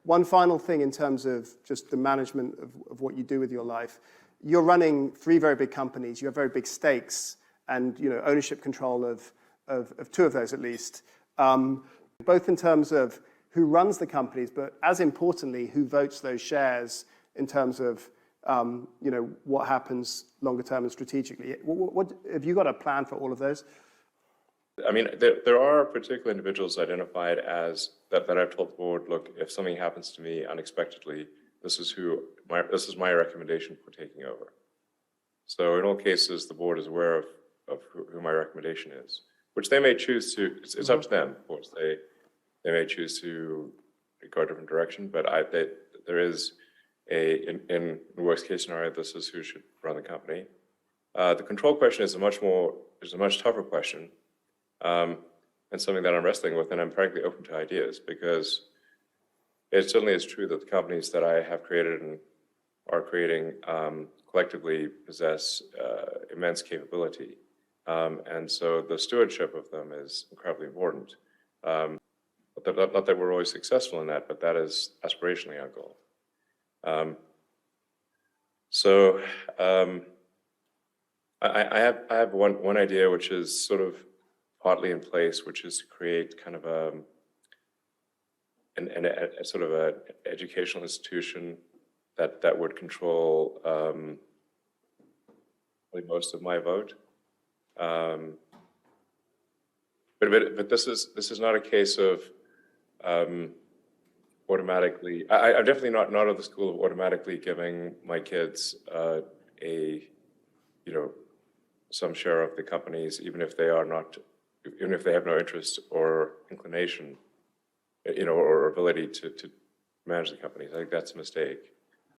One final thing in terms of just the management of what you do with your life. You're running 3 very big companies. You have very big stakes and ownership control of 2 of those at least, both in terms of who runs the companies, but as importantly, who votes those shares in terms of what happens longer term and strategically. What have you got a plan for all of those? I mean, there are particular individuals identified as that I've told the board, look, if something happens to me unexpectedly, this is my recommendation for taking over. So in all cases, the board is aware of who my recommendation is, which they may choose to. It's up to them, of course. They may choose to go a different direction, but there is in the worst case scenario, this is who should run the company. The control question is a much tougher question. And something that I'm wrestling with, and I'm frankly open to ideas, because it certainly is true that the companies that I have created and are creating collectively possess immense capability. And so the stewardship of them is incredibly important. Not that we're always successful in that, but that is aspirationally our goal. I have one idea which is sort of partly in place, which is to create kind of a sort of an educational institution that would control really most of my vote. But this is not a case of automatically. I'm definitely not of the school of automatically giving my kids some share of the companies, even if they have no interest or inclination, or ability to manage the companies. I think that's a mistake.